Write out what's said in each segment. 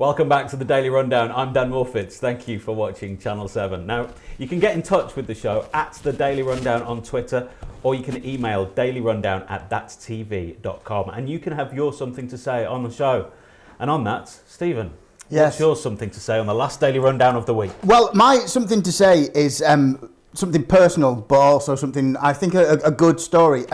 Welcome back to the Daily Rundown. I'm Dan Morfitt. Thank you for watching Channel 7. Now, you can get in touch with the show at the Daily Rundown on Twitter, or you can email dailyrundown@thatstv.com, and you can have your something to say on the show. And on that, Stephen, what's your something to say on the last Daily Rundown of the week? Well, my something to say is something personal, but also something, I think, a good story.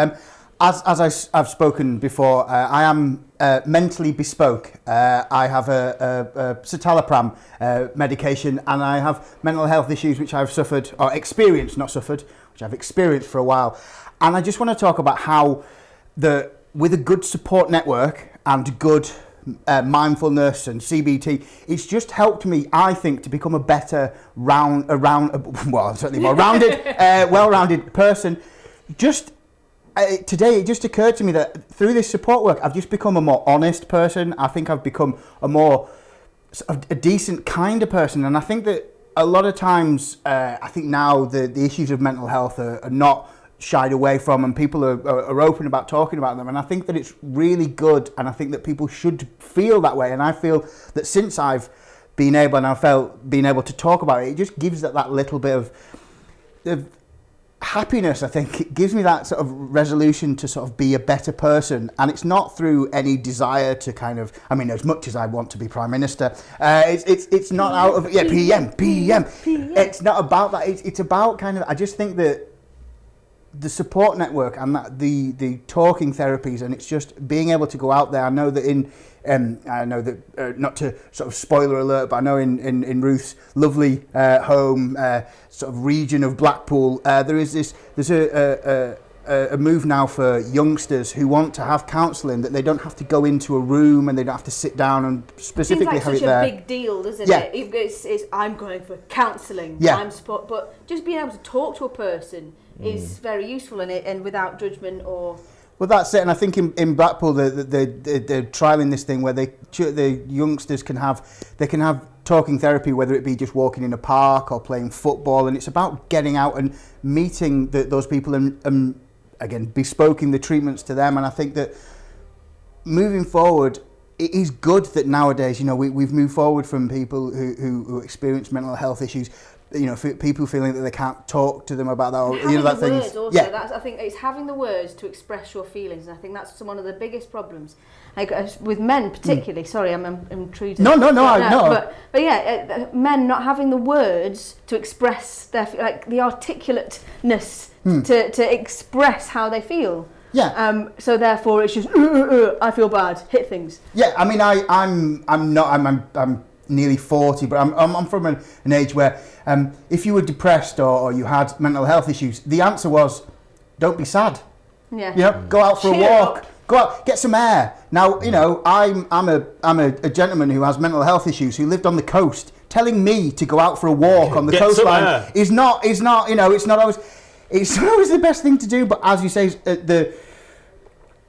As I've spoken before, I am mentally bespoke. I have a citalopram medication, and I have mental health issues which I've suffered, or experienced, not suffered, which I've experienced for a while. And I just want to talk about how with a good support network and good mindfulness and CBT, it's just helped me, I think, to become a better certainly more rounded, well-rounded person. Today, it just occurred to me that through this support work, I've just become a more honest person. I think I've become a decent, kinder person. And I think that a lot of times, I think now the issues of mental health are not shied away from, and people are open about talking about them. And I think that it's really good, and I think that people should feel that way. And I feel that since I've been able to talk about it, it just gives that little bit of happiness. I think it gives me that sort of resolution to sort of be a better person, and it's not through any desire to kind of, I mean, as much as I want to be Prime Minister, it's not out of PM. It's not about that. It's about kind of, I just think that the support network and that the talking therapies, and it's just being able to go out there. I know that not to sort of spoiler alert, but I know in Ruth's lovely home sort of region of Blackpool, there's a move now for youngsters who want to have counselling, that they don't have to go into a room and they don't have to sit down and specifically have it there. It's such a big deal, doesn't it? It's I'm going for counselling, I'm support, but just being able to talk to a person is very useful in it, and without judgment or. Well, that's it, and I think in Blackpool they're trialling this thing where the youngsters can have talking therapy, whether it be just walking in a park or playing football, and it's about getting out and meeting those people and again bespoking the treatments to them. And I think that moving forward, it is good that nowadays, we've moved forward from people who experience mental health issues. People feeling that they can't talk to them about that, or that thing. I think it's having the words to express your feelings, and I think that's one of the biggest problems, with men particularly. Sorry, I'm intruding. No. But men not having the words to express their the articulateness to express how they feel. Yeah. So therefore, it's just I feel bad. Hit things. Yeah. I mean, I'm nearly 40, but I'm from an age where if you were depressed or you had mental health issues, the answer was, don't be sad. Yeah. Go out for a walk. Go out, get some air. Now, I'm a gentleman who has mental health issues, who lived on the coast. Telling me to go out for a walk on the coastline is not it's not always the best thing to do. But as you say,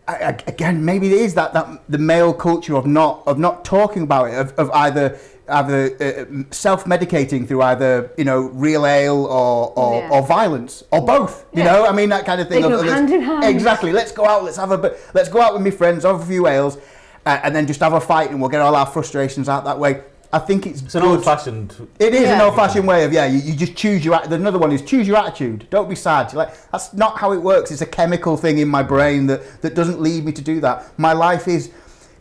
again, maybe it is that the male culture of not talking about it, of either self-medicating through either real ale or violence or both. I mean, that kind of thing. They go hand in hand. Exactly. Let's go out. Let's go out with my friends, have a few ales, and then just have a fight, and we'll get all our frustrations out that way. I think it's an old-fashioned. It is an old-fashioned way of you just choose your. Another one is choose your attitude. Don't be sad. That's not how it works. It's a chemical thing in my brain that doesn't lead me to do that. My life is.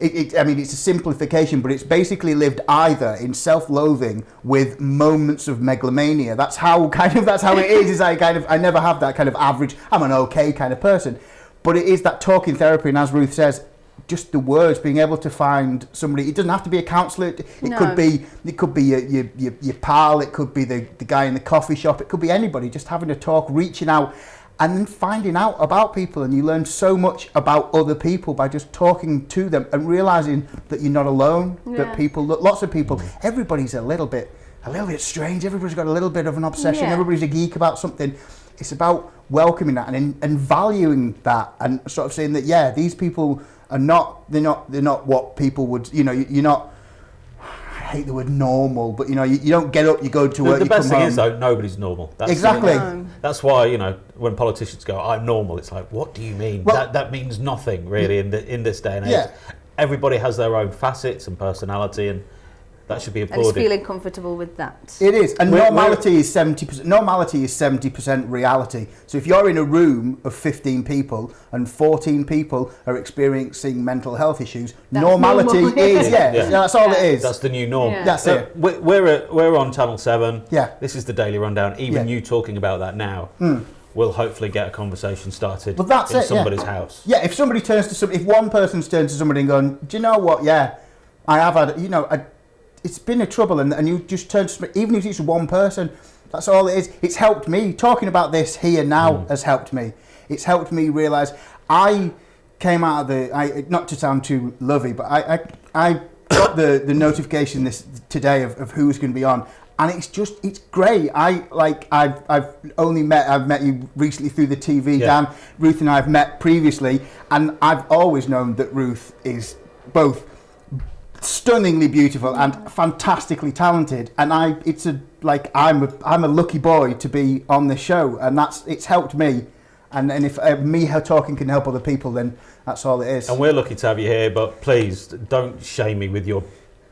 I mean, it's a simplification, but it's basically lived either in self-loathing with moments of megalomania. That's how it is. I never have that kind of average. I'm an okay kind of person, but it is that talking therapy, and as Ruth says, just the words, being able to find somebody. It doesn't have to be a counsellor. It could be your pal. It could be the guy in the coffee shop. It could be anybody. Just having a talk, reaching out, and then finding out about people. And you learn so much about other people by just talking to them and realising that you're not alone. That lots of people, everybody's a little bit strange. Everybody's got a little bit of an obsession. Everybody's a geek about something. It's about welcoming that and valuing that, and sort of saying that these people are not what people would, you're not, I hate the word normal, but you don't get up, you go to work, the you best come thing home. is though, nobody's normal. Exactly. That's why when politicians go, I'm normal, it's like, what do you mean? That means nothing really in this day and age. Everybody has their own facets and personality, and That should be And applauded. it's feeling comfortable with that. It is, and We're- normality is 70%. Normality is 70% reality. So if you're in a room of 15 people and 14 people are experiencing mental health issues, That's normality normal. is Yeah. that's all it is. That's the new norm. Yeah. That's it. We're on Channel 7. Yeah. This is the Daily Rundown. Even Yeah. you talking about that now will hopefully get a conversation started Well, that's in it, yeah. somebody's house. Yeah, if somebody turns to if one person's turned to somebody and gone, do you know what? Yeah, I have had, it's been a trouble, and you just turn to somebody, even if it's one person, that's all it is. It's helped me. Talking about this here now has helped me. It's helped me realise I came out of not to sound too lovey, but I got the notification today of who's going to be on. And it's great. I've met you recently through the TV, Yeah. Dan. Ruth and I have met previously, and I've always known that Ruth is both stunningly beautiful and fantastically talented. And I'm a lucky boy to be on this show, and it's helped me. And if her talking can help other people, then that's all it is. And we're lucky to have you here, but please don't shame me with your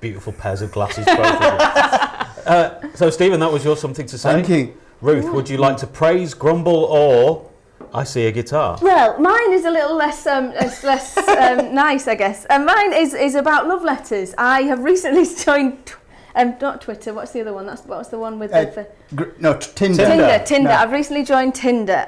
beautiful pairs of glasses. Both of you. So, Stephen, that was your something to say. Thank you. Ruth, would you like to praise, grumble, or I see a guitar? Well, mine is a little less nice, I guess. And mine is about love letters. I have recently joined, not Twitter. What's the other one? What's the one with Tinder. Tinder. No. I've recently joined Tinder,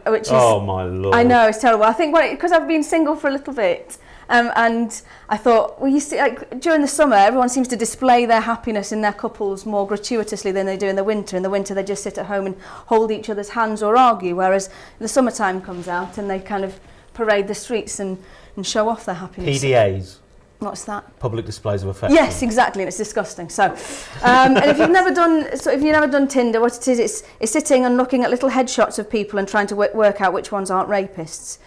which is. Oh my lord! I know, it's terrible. I think because I've been single for a little bit. And I thought, well, you see, like during the summer, everyone seems to display their happiness in their couples more gratuitously than they do in the winter. In the winter, they just sit at home and hold each other's hands or argue, whereas the summertime comes out and they kind of parade the streets and show off their happiness. PDAs. What's that? Public displays of affection. Yes, exactly, and it's disgusting. So, and if you've never done Tinder, what it is, it's sitting and looking at little headshots of people and trying to work out which ones aren't rapists,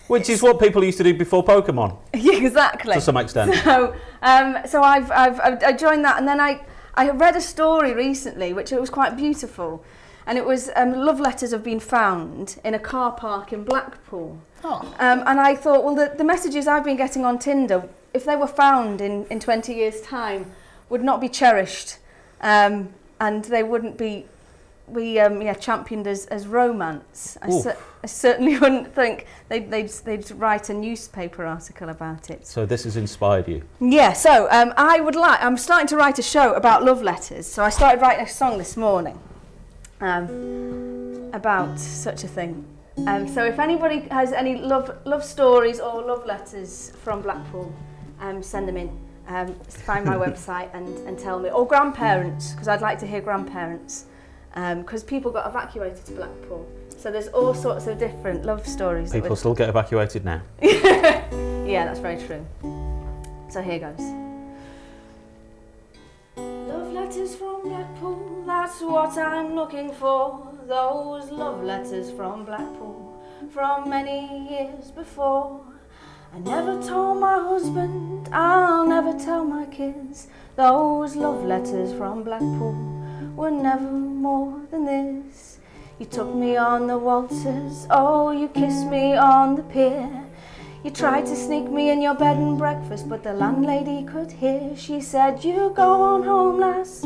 Which is what people used to do before Pokemon, Yeah, exactly. to some extent. So I joined that, and then I read a story recently, which it was quite beautiful, and it was love letters have been found in a car park in Blackpool. Oh. And I thought, well, the messages I've been getting on Tinder, if they were found in 20 years' time, would not be cherished, and they wouldn't be championed as romance. I certainly wouldn't think they'd write a newspaper article about it. So this has inspired you. Yeah, so I'm starting to write a show about love letters. So I started writing a song this morning about such a thing. So if anybody has any love stories or love letters from Blackpool, send them in. Find my website and tell me. Or grandparents, because I'd like to hear grandparents. Because people got evacuated to Blackpool. So there's all sorts of different love stories. People still get evacuated now. Yeah, that's very true. So here goes. Love letters from Blackpool, that's what I'm looking for. Those love letters from Blackpool, from many years before. I never told my husband, I'll never tell my kids. Those love letters from Blackpool were never more than this. You took me on the waltzes, oh, you kissed me on the pier. You tried to sneak me in your bed and breakfast, but the landlady could hear. She said, you go on home, lass,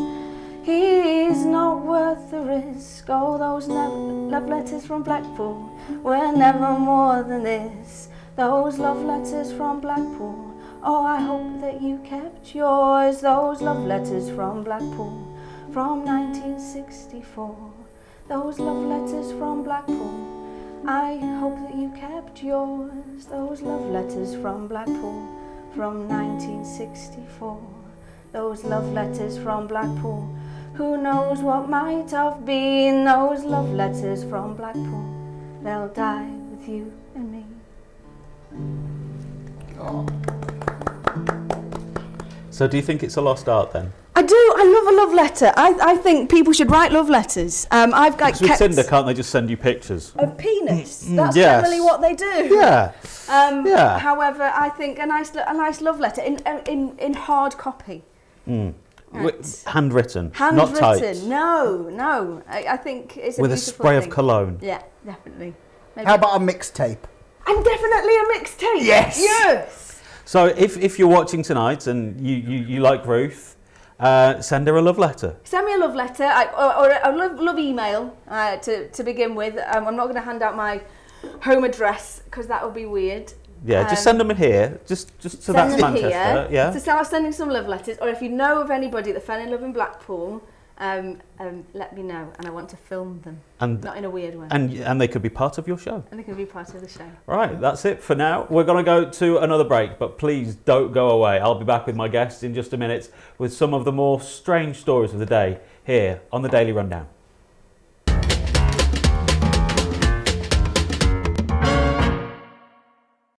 he's not worth the risk. Oh, those love letters from Blackpool were never more than this. Those love letters from Blackpool, oh, I hope that you kept yours. Those love letters from Blackpool, from 1964. Those love letters from Blackpool, I hope that you kept yours. Those love letters from Blackpool, from 1964. Those love letters from Blackpool, who knows what might have been. Those love letters from Blackpool, they'll die with you and me. Oh. So do you think it's a lost art then? I do. I love a love letter. I think people should write love letters. I've got Because with Tinder, can't they just send you pictures? of penis. That's yes. generally what they do. Yeah. Yeah. However, I think a nice love letter in hard copy. Right. Handwritten, not typed. Handwritten. No. I think it's a With a beautiful spray thing. of cologne. Yeah, definitely. Maybe. How about a mixtape? And definitely a mixtape. Yes. Yes. So if you're watching tonight and you like Ruth, send her a love letter. Send me a love letter or a love email to begin with. I'm not going to hand out my home address because that would be weird. Yeah, just send them in here. Just so that's Manchester. Here, yeah. to start sending some love letters, or if you know of anybody that fell in love in Blackpool, let me know, and I want to film them, and not in a weird way. And they could be part of your show. And they can be part of the show. Right, that's it for now. We're going to go to another break, but please don't go away. I'll be back with my guests in just a minute with some of the more strange stories of the day here on the Daily Rundown.